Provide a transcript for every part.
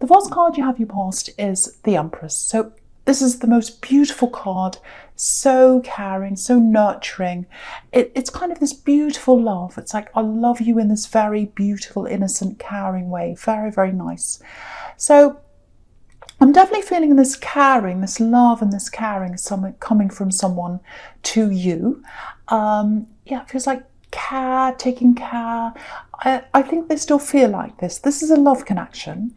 The first card you have you past is the Empress. So this is the most beautiful card, so caring, so nurturing. It's kind of this beautiful love. It's like, I love you in this very beautiful, innocent, caring way. Very, very nice. So I'm definitely feeling this caring, this love and this caring coming from someone to you. Yeah, it feels like care, taking care. I think they still feel like this. This is a love connection.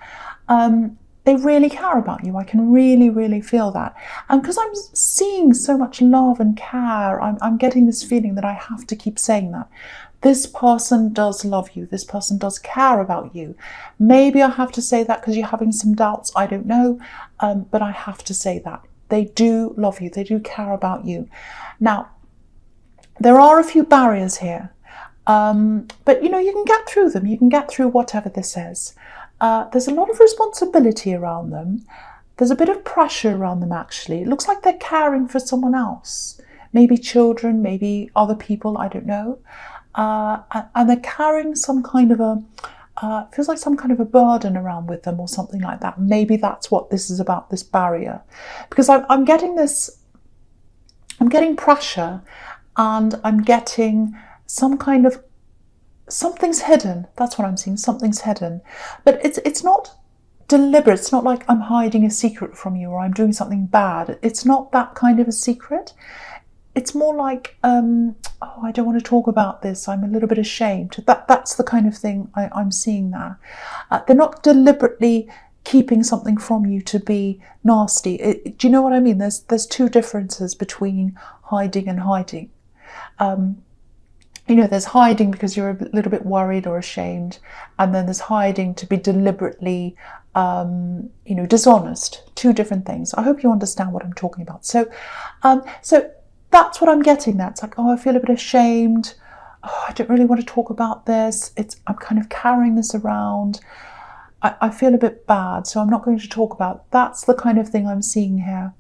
They really care about you. I can really, really feel that. And because I'm seeing so much love and care, I'm getting this feeling that I have to keep saying that. This person does love you. This person does care about you. Maybe I have to say that because you're having some doubts. I don't know. But I have to say that. They do love you. They do care about you. Now, there are a few barriers here. But, you know, you can get through them. You can get through whatever this is. There's a lot of responsibility around them. There's a bit of pressure around them, actually. It looks like they're caring for someone else. Maybe children, maybe other people, I don't know. And they're carrying some kind of feels like some kind of a burden around with them or something like that. Maybe that's what this is about, this barrier. Because I'm getting pressure, and I'm getting some kind of, something's hidden. That's what I'm seeing, something's hidden. But it's not deliberate. It's not like I'm hiding a secret from you or I'm doing something bad. It's not that kind of a secret. It's more like, oh, I don't want to talk about this. I'm a little bit ashamed. That's the kind of thing I'm seeing there. They're not deliberately keeping something from you to be nasty. Do you know what I mean? There's two differences between hiding and hiding. You know, there's hiding because you're a little bit worried or ashamed, and then there's hiding to be deliberately, you know, dishonest. Two different things. I hope you understand what I'm talking about. So that's what I'm getting. That's like, oh, I feel a bit ashamed. Oh, I don't really want to talk about this. I'm kind of carrying this around. I feel a bit bad, so I'm not going to talk about it. That's the kind of thing I'm seeing here.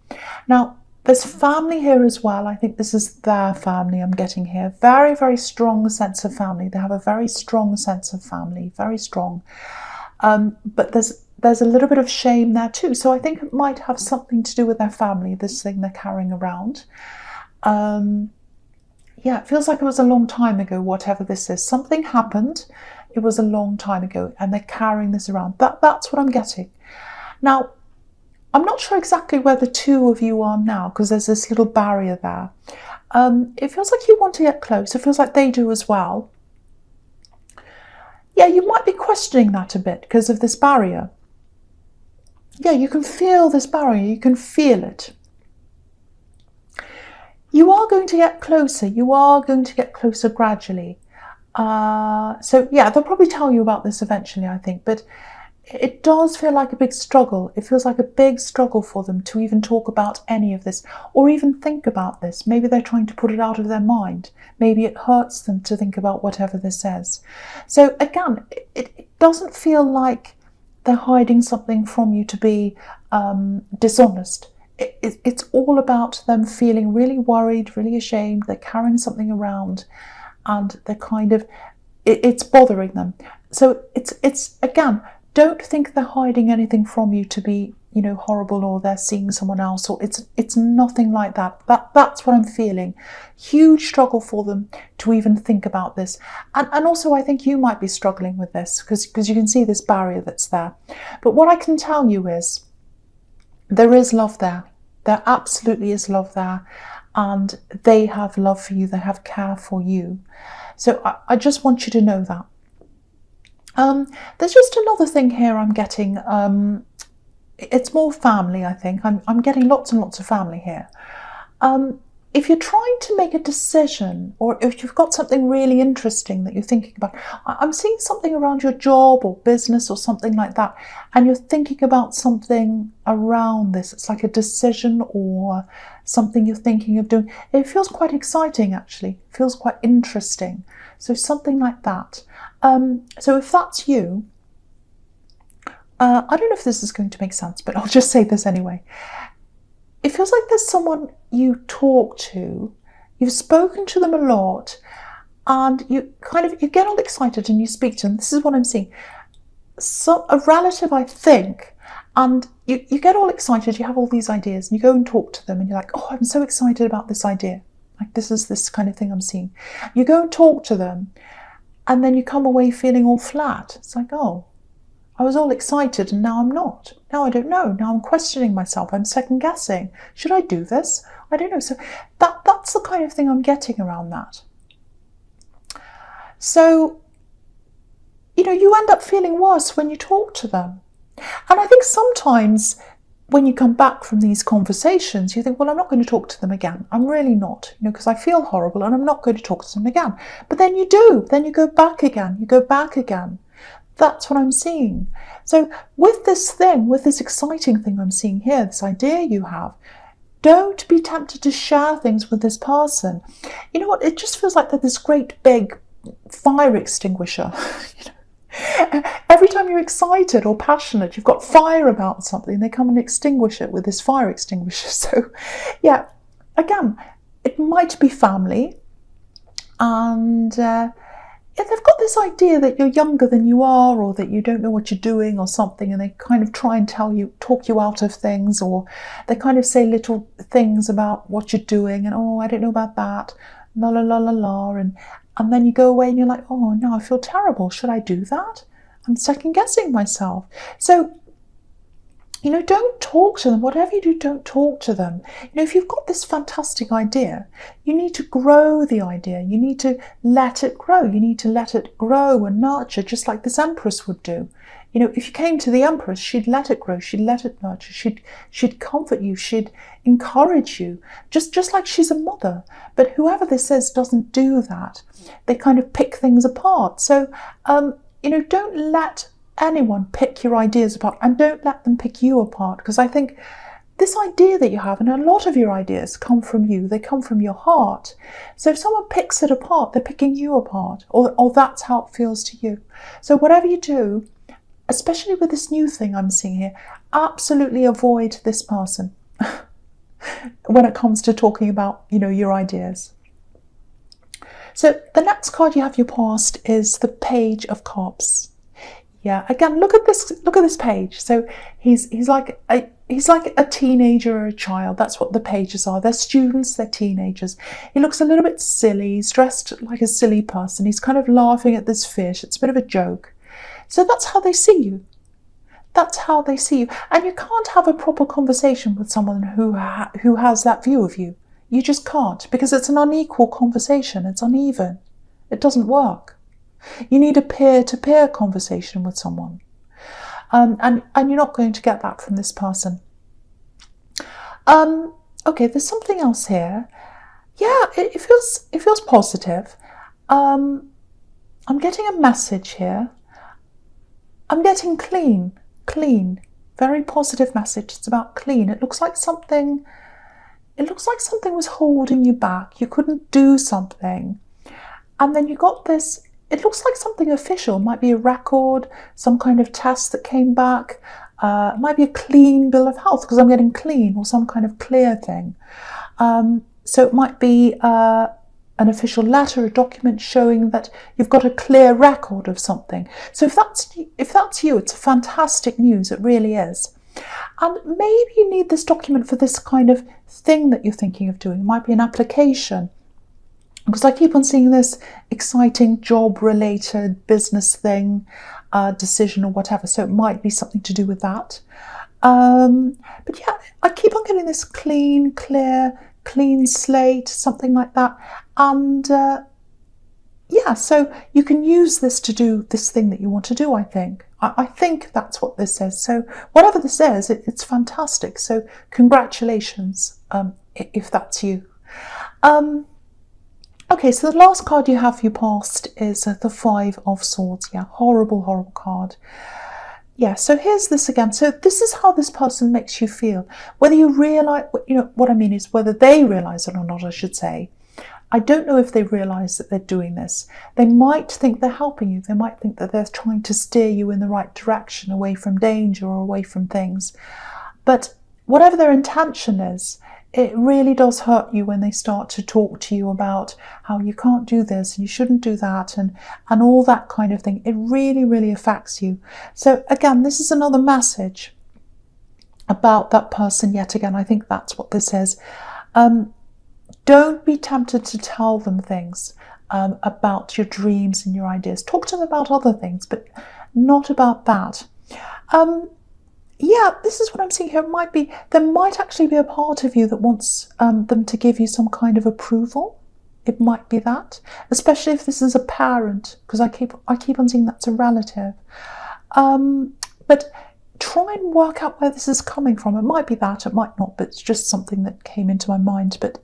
Now, there's family here as well. I think this is their family I'm getting here. Very, very strong sense of family. They have a very strong sense of family, very strong. But there's a little bit of shame there too. So I think it might have something to do with their family, this thing they're carrying around. Yeah, it feels like it was a long time ago, whatever this is. Something happened. It was a long time ago, and they're carrying this around. That's what I'm getting. Now, I'm not sure exactly where the two of you are now, because there's this little barrier there. It feels like you want to get close. It feels like they do as well. Yeah, you might be questioning that a bit because of this barrier. Yeah, you can feel this barrier. You can feel it. You are going to get closer. You are going to get closer gradually. So yeah, they'll probably tell you about this eventually, I think. But it does feel like a big struggle. It feels like a big struggle for them to even talk about any of this or even think about this. Maybe they're trying to put it out of their mind. Maybe it hurts them to think about whatever this is. So again, it doesn't feel like they're hiding something from you to be dishonest. It's all about them feeling really worried, really ashamed. They're carrying something around and they're kind of, it's bothering them. So it's again, don't think they're hiding anything from you to be, you know, horrible, or they're seeing someone else, or it's nothing like that. That's what I'm feeling. Huge struggle for them to even think about this. And also I think you might be struggling with this because you can see this barrier that's there. But what I can tell you is there is love there. There absolutely is love there. And they have love for you. They have care for you. So I just want you to know that. There's just another thing here I'm getting. It's more family, I think. I'm getting lots and lots of family here. If you're trying to make a decision, or if you've got something really interesting that you're thinking about, I'm seeing something around your job or business or something like that, and you're thinking about something around this. It's like a decision or something you're thinking of doing. It feels quite exciting, actually. It feels quite interesting. So something like that. So if that's you, I don't know if this is going to make sense, but I'll just say this anyway. It feels like there's someone you talk to, you've spoken to them a lot, and you get all excited and you speak to them. This is what I'm seeing. a relative, I think, and you get all excited, you have all these ideas, and you go and talk to them, and you're like, oh, I'm so excited about this idea. Like, this is this kind of thing I'm seeing. You go and talk to them, and then you come away feeling all flat. It's like, oh, I was all excited, and now I'm not. Now I don't know. Now I'm questioning myself. I'm second guessing. Should I do this? I don't know. So that's the kind of thing I'm getting around that. So, you end up feeling worse when you talk to them. And I think sometimes when you come back from these conversations, you think, well, I'm not going to talk to them again. I'm really not, because I feel horrible and I'm not going to talk to them again. But then you do. Then you go back again. You go back again. That's what I'm seeing. So with this exciting thing I'm seeing here, this idea you have, don't be tempted to share things with this person. You know what? It just feels like they're this great big fire extinguisher. Every time you're excited or passionate, you've got fire about something, they come and extinguish it with this fire extinguisher. So, yeah, again, it might be family, and they've got this idea that you're younger than you are, or that you don't know what you're doing or something, and they kind of try and talk you out of things, or they kind of say little things about what you're doing, and oh, I don't know about that, la la la la la, and then you go away and you're like, oh no, I feel terrible. Should I do that? I'm second guessing myself. So, don't talk to them. Whatever you do, don't talk to them. If you've got this fantastic idea, you need to grow the idea. You need to let it grow. You need to let it grow and nurture, just like this Empress would do. If you came to the Empress, she'd let it grow. She'd let it nurture. She'd comfort you. She'd encourage you, just like she's a mother. But whoever this is doesn't do that. They kind of pick things apart. So, don't let anyone pick your ideas apart, and don't let them pick you apart, because I think this idea that you have, and a lot of your ideas come from you, they come from your heart. So if someone picks it apart, they're picking you apart, or that's how it feels to you. So whatever you do, especially with this new thing I'm seeing here, absolutely avoid this person when it comes to talking about, your ideas. So the next card you have your past is the Page of Cups. Yeah, again, look at this page. So he's like a teenager or a child. That's what the pages are. They're students, they're teenagers. He looks a little bit silly. He's dressed like a silly person. He's kind of laughing at this fish. It's a bit of a joke. So that's how they see you. That's how they see you. And you can't have a proper conversation with someone who has that view of you. You just can't, because it's an unequal conversation. It's uneven. It doesn't work. You need a peer-to-peer conversation with someone. And you're not going to get that from this person. Okay, there's something else here. Yeah, it feels positive. I'm getting a message here. I'm getting clean. Very positive message. It's about clean. It looks like something was holding you back. You couldn't do something. And then you got this. It looks like something official. It might be a record, some kind of test that came back. It might be a clean bill of health, because I'm getting clean, or some kind of clear thing. So it might be an official letter, a document showing that you've got a clear record of something. So if that's you, it's fantastic news. It really is. And maybe you need this document for this kind of thing that you're thinking of doing. It might be an application. Because I keep on seeing this exciting job-related business thing, decision or whatever. So it might be something to do with that. But yeah, I keep on getting this clean, clear, clean slate, something like that. And yeah, so you can use this to do this thing that you want to do, I think. I think that's what this says. So whatever this says, it's fantastic. So congratulations, if that's you. Okay, so the last card you have for your past is the Five of Swords. Yeah, horrible, horrible card. Yeah, so here's this again. So this is how this person makes you feel. Whether you realise, what I mean is whether they realise it or not, I should say. I don't know if they realise that they're doing this. They might think they're helping you. They might think that they're trying to steer you in the right direction, away from danger or away from things. But whatever their intention is, it really does hurt you when they start to talk to you about how you can't do this and you shouldn't do that and all that kind of thing. It really, really affects you. So again, this is another message about that person yet again. I think that's what this is. Don't be tempted to tell them things about your dreams and your ideas. Talk to them about other things, but not about that. Yeah, this is what I'm seeing here. There might actually be a part of you that wants them to give you some kind of approval. It might be that, especially if this is a parent, because I keep on seeing that's a relative. But try and work out where this is coming from. It might be that, it might not, but it's just something that came into my mind. But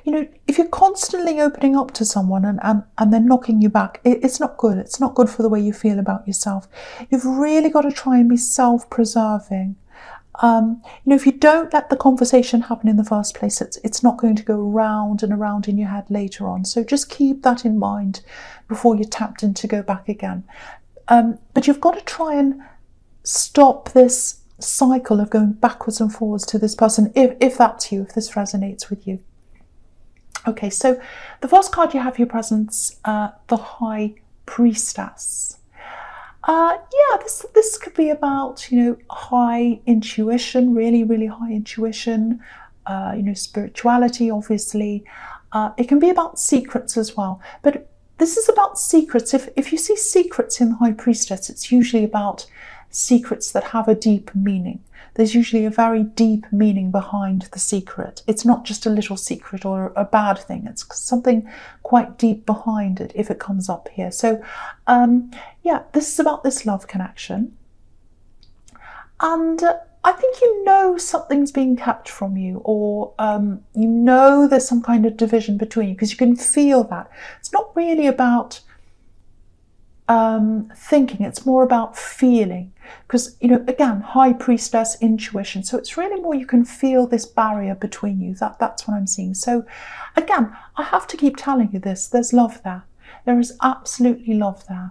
you know, if you're constantly opening up to someone and they're knocking you back, it's not good. It's not good for the way you feel about yourself. You've really got to try and be self-preserving. You know, if you don't let the conversation happen in the first place, it's not going to go round and around in your head later on. So just keep that in mind before you're tempted to go back again. But you've got to try and stop this cycle of going backwards and forwards to this person, if that's you, if this resonates with you. Okay, so the first card you have here presents the High Priestess. Yeah, this could be about, you know, high intuition, really, really high intuition, you know, spirituality, obviously. It can be about secrets as well, but this is about secrets. If you see secrets in the High Priestess, it's usually about secrets that have a deep meaning. There's usually a very deep meaning behind the secret. It's not just a little secret or a bad thing. It's something quite deep behind it if it comes up here. So yeah, this is about this love connection. And I think you know something's being kept from you, or you know there's some kind of division between you, because you can feel that. It's not really about thinking, it's more about feeling, because, you know, again, High Priestess, intuition, so it's really more you can feel this barrier between you. That's what I'm seeing. So again, I have to keep telling you this, there's love there. There is absolutely love there.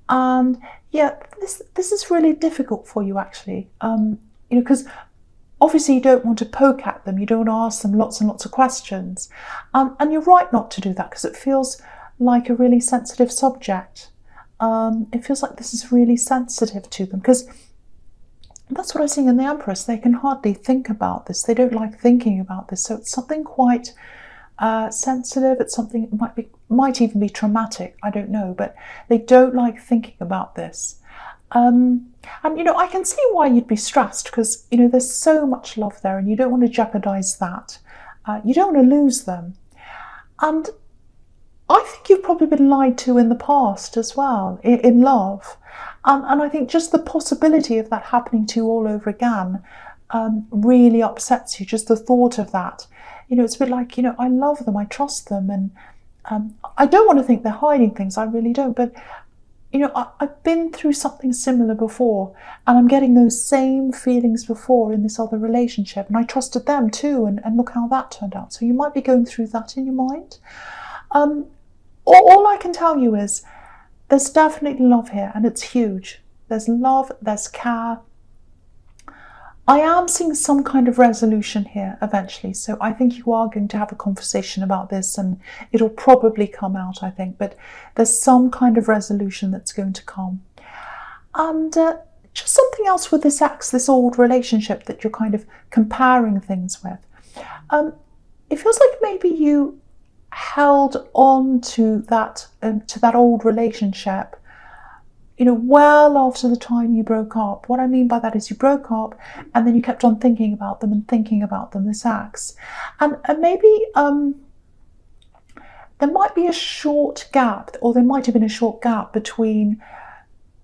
And yeah, this is really difficult for you, actually, you know, because obviously you don't want to poke at them, you don't ask them lots and lots of questions, and you're right not to do that, because it feels like a really sensitive subject. It feels like this is really sensitive to them, because that's what I'm seeing in the Empress. They can hardly think about this. They don't like thinking about this. So it's something quite sensitive. It's something might even be traumatic. I don't know, but they don't like thinking about this. And you know, I can see why you'd be stressed, because, you know, there's so much love there, and you don't want to jeopardize that. You don't want to lose them. And I think you've probably been lied to in the past as well, in love. And I think just the possibility of that happening to you all over again really upsets you, just the thought of that. You know, it's a bit like, you know, I love them, I trust them, and I don't want to think they're hiding things, I really don't. But, you know, I've been through something similar before, and I'm getting those same feelings before in this other relationship, and I trusted them too, and look how that turned out. So you might be going through that in your mind. All I can tell you is there's definitely love here, and it's huge. There's love, there's care. I am seeing some kind of resolution here eventually, so I think you are going to have a conversation about this, and it'll probably come out, I think, but there's some kind of resolution that's going to come. And just something else with this ex, this old relationship that you're kind of comparing things with. It feels like maybe you held on to that old relationship, you know, well after the time you broke up. What I mean by that is you broke up and then you kept on thinking about them and thinking about them, this ex. And maybe there might be a short gap, or there might have been a short gap between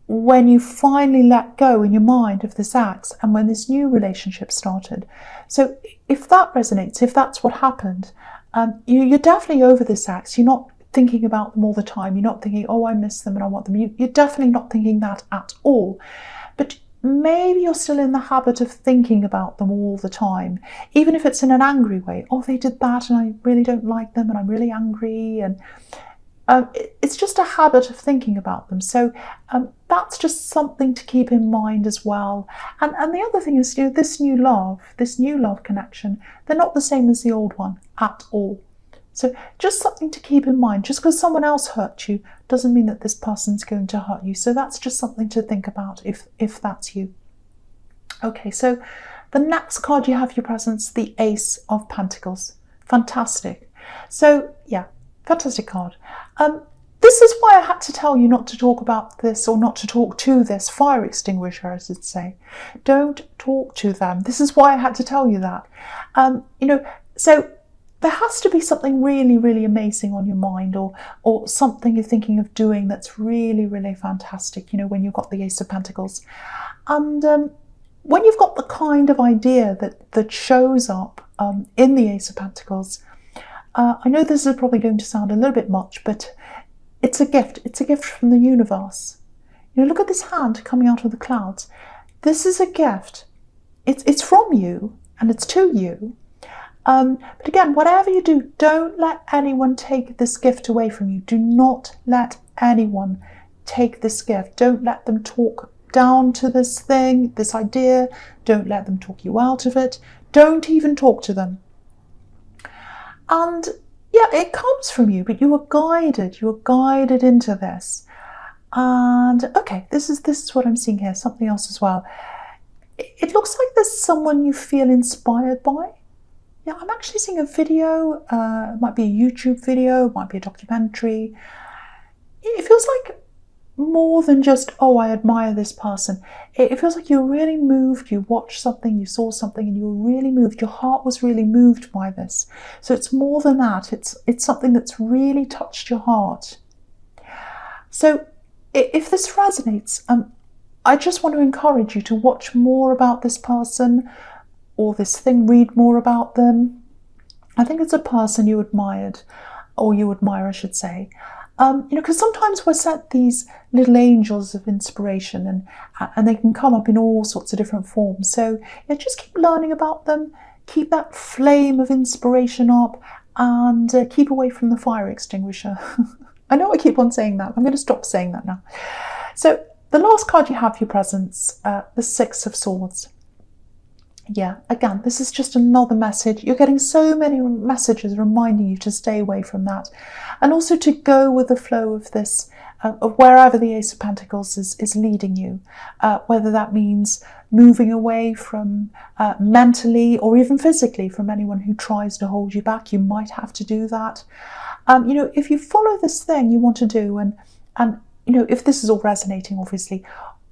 when you finally let go in your mind of this ex and when this new relationship started. So if that resonates, if that's what happened, you're definitely over this ex. You're not thinking about them all the time. You're not thinking, oh, I miss them and I want them. You're definitely not thinking that at all. But maybe you're still in the habit of thinking about them all the time, even if it's in an angry way. Oh, they did that and I really don't like them and I'm really angry. And It's just a habit of thinking about them. So that's just something to keep in mind as well. And the other thing is, this new love connection, they're not the same as the old one at all. So just something to keep in mind. Just because someone else hurt you doesn't mean that this person's going to hurt you. So that's just something to think about if that's you. Okay, so the next card you have your presence, the Ace of Pentacles. Fantastic. So yeah, fantastic card. This is why I had to tell you not to talk about this, or not to talk to this fire extinguisher, I should say. Don't talk to them. This is why I had to tell you that. So there has to be something really, really amazing on your mind, or something you're thinking of doing that's really, really fantastic, when you've got the Ace of Pentacles. And when you've got the kind of idea that shows up in the Ace of Pentacles, I know this is probably going to sound a little bit much, but it's a gift. It's a gift from the universe. Look at this hand coming out of the clouds. This is a gift. It's from you, and it's to you. But again, whatever you do, don't let anyone take this gift away from you. Do not let anyone take this gift. Don't let them talk down to this thing, this idea. Don't let them talk you out of it. Don't even talk to them. And yeah, it comes from you, but you are guided. You are guided into this. And okay, this is what I'm seeing here. Something else as well. It looks like there's someone you feel inspired by. Yeah, I'm actually seeing a video. It might be a YouTube video. It might be a documentary. It feels like more than just, oh, I admire this person. It feels like you're really moved. You watched something, you saw something, and you were really moved. Your heart was really moved by this. So it's more than that. It's something that's really touched your heart. So if this resonates, I just want to encourage you to watch more about this person or this thing, read more about them. I think it's a person you admired, or you admire, I should say. Because sometimes we're sent these little angels of inspiration, and they can come up in all sorts of different forms. So yeah, just keep learning about them, keep that flame of inspiration up, and keep away from the fire extinguisher. I know I keep on saying that. I'm going to stop saying that now. So the last card you have for your presence, the Six of Swords. Yeah, again, this is just another message. You're getting so many messages reminding you to stay away from that. And also to go with the flow of this, of wherever the Ace of Pentacles is leading you. Whether that means moving away from mentally or even physically from anyone who tries to hold you back. You might have to do that. If you follow this thing you want to do, and if this is all resonating, obviously,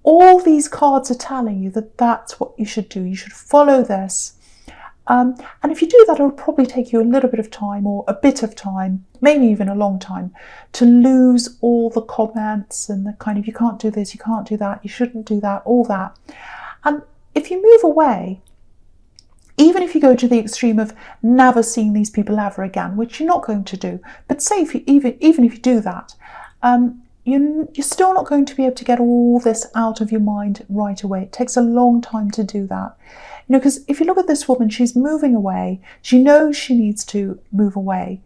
all these cards are telling you that that's what you should do. You should follow this. And if you do that, it'll probably take you a little bit of time, or a bit of time, maybe even a long time, to lose all the comments and the kind of, you can't do this, you can't do that, you shouldn't do that, all that. And if you move away, even if you go to the extreme of never seeing these people ever again, which you're not going to do, but say if you, even if you do that, you're still not going to be able to get all this out of your mind right away. It takes a long time to do that. Because if you look at this woman, she's moving away. She knows she needs to move away,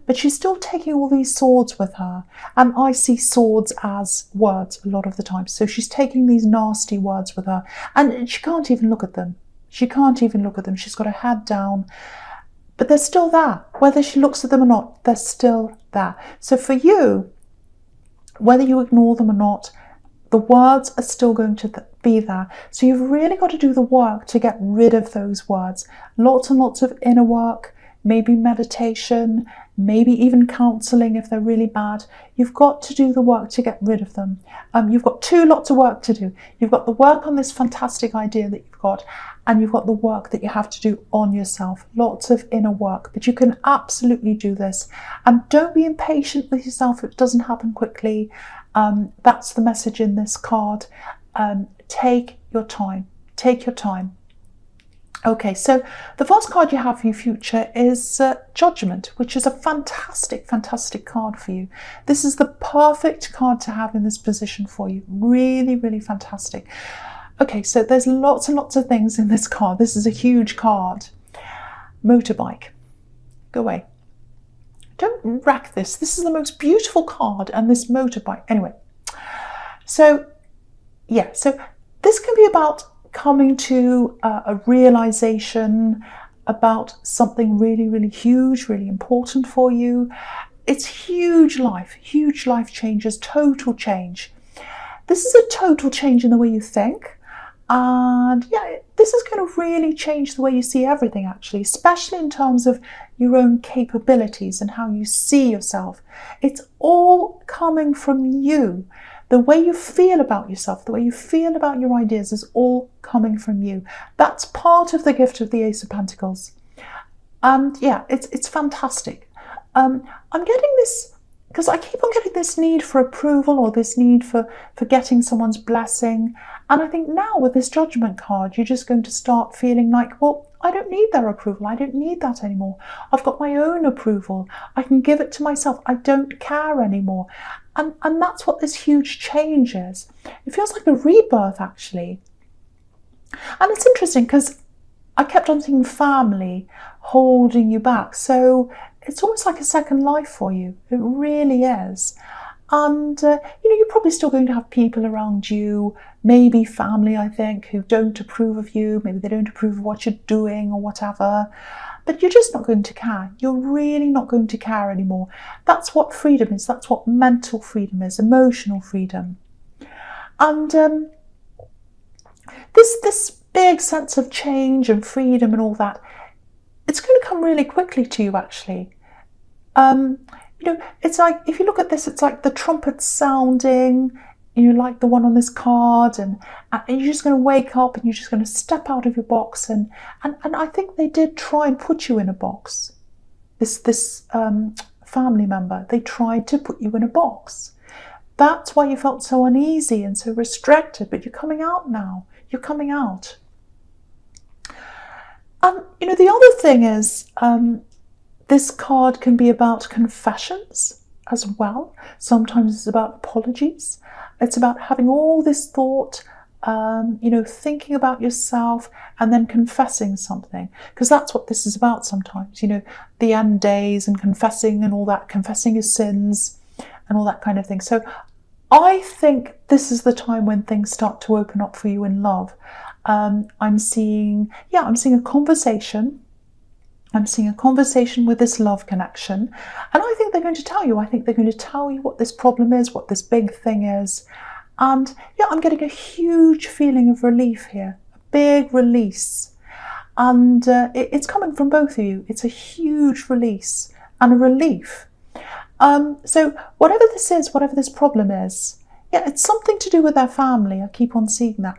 but she's still taking all these swords with her. And I see swords as words a lot of the time. So she's taking these nasty words with her, and she can't even look at them. She can't even look at them. She's got her head down, but they're still there. Whether she looks at them or not, they're still there. So for you, whether you ignore them or not, the words are still going to be there. So you've really got to do the work to get rid of those words. Lots and lots of inner work, maybe meditation, maybe even counselling if they're really bad. You've got to do the work to get rid of them. You've got lots of work to do. You've got the work on this fantastic idea that you've got, and you've got the work that you have to do on yourself. Lots of inner work, but you can absolutely do this. And don't be impatient with yourself if it doesn't happen quickly. That's the message in this card. Take your time. Take your time. Okay, so the first card you have for your future is Judgment, which is a fantastic, fantastic card for you. This is the perfect card to have in this position for you. Really, really fantastic. Okay, so there's lots and lots of things in this card. This is a huge card. Motorbike. Go away. Don't wreck this. This is the most beautiful card, and this motorbike. Anyway, so yeah, so this can be about coming to a realization about something really, really huge, really important for you. It's huge life changes, total change. This is a total change in the way you think. And yeah, this is going to really change the way you see everything, actually, especially in terms of your own capabilities and how you see yourself. It's all coming from you. The way you feel about yourself, the way you feel about your ideas is all coming from you. That's part of the gift of the Ace of Pentacles. And yeah, it's fantastic. I'm getting this, because I keep on getting this need for approval, or this need for getting someone's blessing. And I think now with this Judgment card, you're just going to start feeling like, well, I don't need their approval. I don't need that anymore. I've got my own approval. I can give it to myself. I don't care anymore. And that's what this huge change is. It feels like a rebirth, actually. And it's interesting because I kept on thinking family holding you back. So it's almost like a second life for you. It really is. And, you're probably still going to have people around you, maybe family, I think, who don't approve of you. Maybe they don't approve of what you're doing or whatever. But you're just not going to care. You're really not going to care anymore. That's what freedom is. That's what mental freedom is, emotional freedom. And this big sense of change and freedom and all that, it's going to come really quickly to you, actually. It's like, if you look at this, it's like the trumpet sounding, like the one on this card, and you're just going to wake up and you're just going to step out of your box. And I think they did try and put you in a box. This family member, they tried to put you in a box. That's why you felt so uneasy and so restricted, but you're coming out now. You're coming out. The other thing is, this card can be about confessions as well. Sometimes it's about apologies. It's about having all this thought, thinking about yourself and then confessing something. Because that's what this is about sometimes, the end days and confessing and all that, confessing your sins and all that kind of thing. So I think this is the time when things start to open up for you in love. I'm seeing a conversation. I'm seeing a conversation with this love connection. And I think they're going to tell you. I think they're going to tell you what this problem is, what this big thing is. And yeah, I'm getting a huge feeling of relief here, a big release. And it's coming from both of you. It's a huge release and a relief. So whatever this is, whatever this problem is, yeah, it's something to do with their family. I keep on seeing that.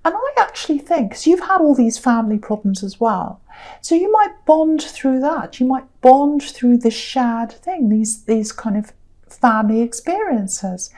And I actually think, because you've had all these family problems as well, so you might bond through that. You might bond through this shared thing, these kind of family experiences.